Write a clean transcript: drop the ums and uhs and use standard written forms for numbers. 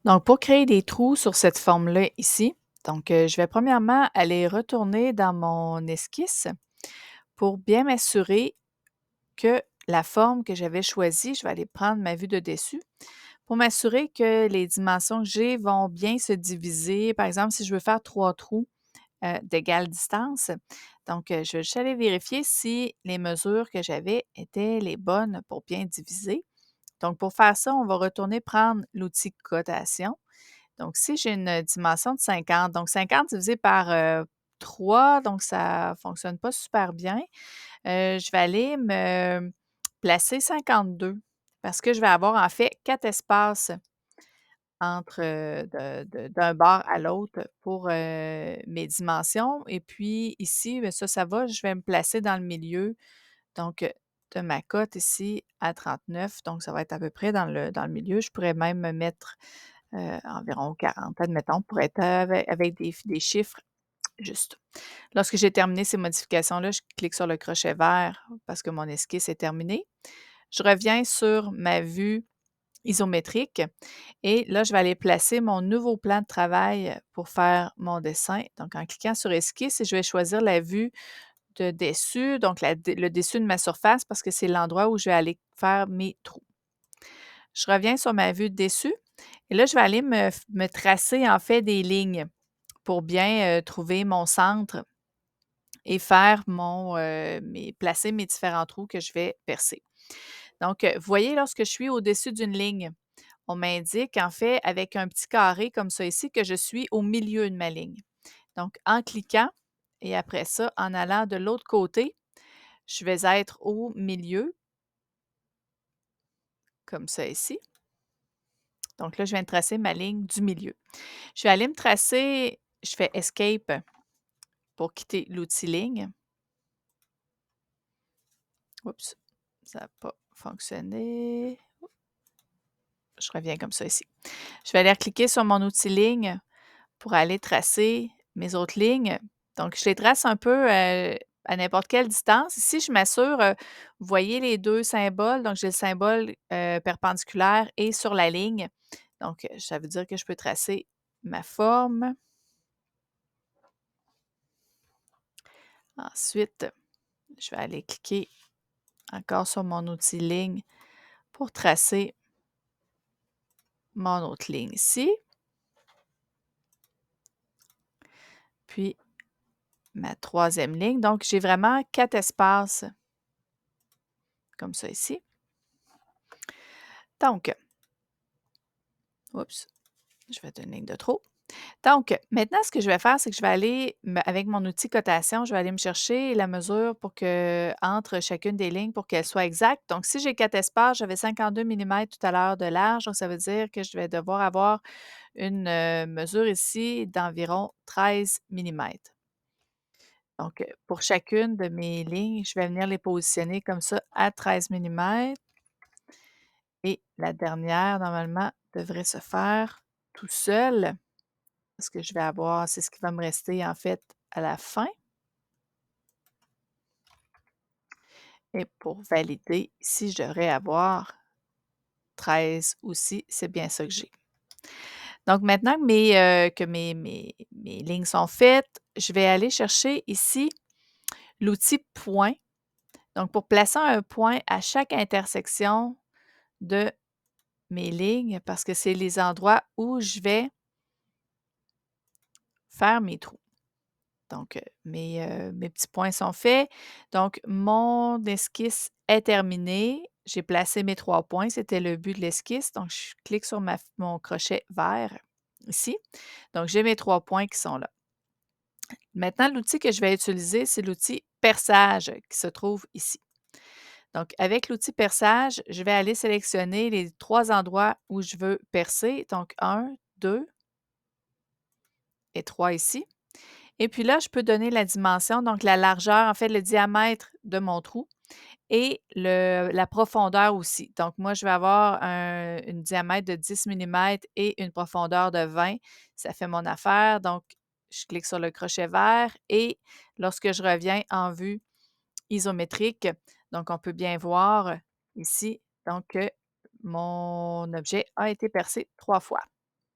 Donc, pour créer des trous sur cette forme-là ici, donc, je vais premièrement aller retourner dans mon esquisse pour bien m'assurer que la forme que j'avais choisie, je vais aller prendre ma vue de dessus pour m'assurer que les dimensions que j'ai vont bien se diviser. Par exemple, si je veux faire 3 trous, d'égale distance, donc, je vais juste aller vérifier si les mesures que j'avais étaient les bonnes pour bien diviser. Donc, pour faire ça, on va retourner prendre l'outil cotation. Donc, si j'ai une dimension de 50, donc 50 divisé par, 3, donc ça ne fonctionne pas super bien. Je vais aller me placer 52 parce que je vais avoir en fait 4 espaces entre, d'un bord à l'autre pour, mes dimensions et puis ici, bien ça va, je vais me placer dans le milieu, donc, de ma cote ici à 39, donc ça va être à peu près dans le milieu. Je pourrais même me mettre, environ 40, admettons, pour être avec des chiffres justes. Lorsque j'ai terminé ces modifications-là, je clique sur le crochet vert parce que mon esquisse est terminée. Je reviens sur ma vue isométrique et là, je vais aller placer mon nouveau plan de travail pour faire mon dessin. Donc, en cliquant sur esquisse et je vais choisir la vue de dessus, donc le dessus de ma surface parce que c'est l'endroit où je vais aller faire mes trous. Je reviens sur ma vue de dessus et là, je vais aller me tracer en fait des lignes pour bien, trouver mon centre et faire placer mes différents trous que je vais percer. Donc, vous voyez lorsque je suis au-dessus d'une ligne, on m'indique en fait avec un petit carré comme ça ici que je suis au milieu de ma ligne. Donc, en cliquant et après ça, en allant de l'autre côté, je vais être au milieu, comme ça ici. Donc là, je viens de tracer ma ligne du milieu. Je vais aller me tracer, je fais Escape pour quitter l'outil ligne. Oups, ça n'a pas fonctionné. Je reviens comme ça ici. Je vais aller cliquer sur mon outil ligne pour aller tracer mes autres lignes. Donc, je les trace un peu à n'importe quelle distance. Ici, je m'assure, vous voyez les 2 symboles, donc j'ai le symbole perpendiculaire et sur la ligne. Donc, ça veut dire que je peux tracer ma forme. Ensuite, je vais aller cliquer encore sur mon outil ligne pour tracer mon autre ligne ici. Puis, ma troisième ligne. Donc, j'ai vraiment 4 espaces comme ça ici. Donc, oups, je vais être une ligne de trop. Donc, maintenant, ce que je vais faire, c'est que je vais aller, avec mon outil cotation, je vais aller me chercher la mesure pour que, entre chacune des lignes pour qu'elle soit exacte. Donc, si j'ai 4 espaces, j'avais 52 millimètres tout à l'heure de large. Donc, ça veut dire que je vais devoir avoir une mesure ici d'environ 13 millimètres. Donc, pour chacune de mes lignes, je vais venir les positionner comme ça à 13 millimètres. Et la dernière, normalement, devrait se faire tout seul. Parce que je vais avoir c'est ce qui va me rester, en fait, à la fin. Et pour valider, ici, je devrais avoir 13 aussi, c'est bien ça que j'ai. Donc maintenant que mes lignes sont faites, je vais aller chercher ici l'outil point. Donc pour placer un point à chaque intersection de mes lignes, parce que c'est les endroits où je vais faire mes trous. Donc, mes petits points sont faits. Donc, mon esquisse est terminée. J'ai placé mes 3 points, c'était le but de l'esquisse. Donc, je clique sur mon crochet vert ici. Donc, j'ai mes 3 points qui sont là. Maintenant, l'outil que je vais utiliser, c'est l'outil perçage qui se trouve ici. Donc, avec l'outil perçage, je vais aller sélectionner les 3 endroits où je veux percer. Donc, 1, 2 et 3 ici. Et puis là, je peux donner la dimension, donc la largeur, en fait, le diamètre de mon trou et la profondeur aussi. Donc, moi, je vais avoir une diamètre de 10 millimètres et une profondeur de 20. Ça fait mon affaire. Donc, je clique sur le crochet vert et lorsque je reviens en vue isométrique, donc on peut bien voir ici donc que mon objet a été percé 3 fois.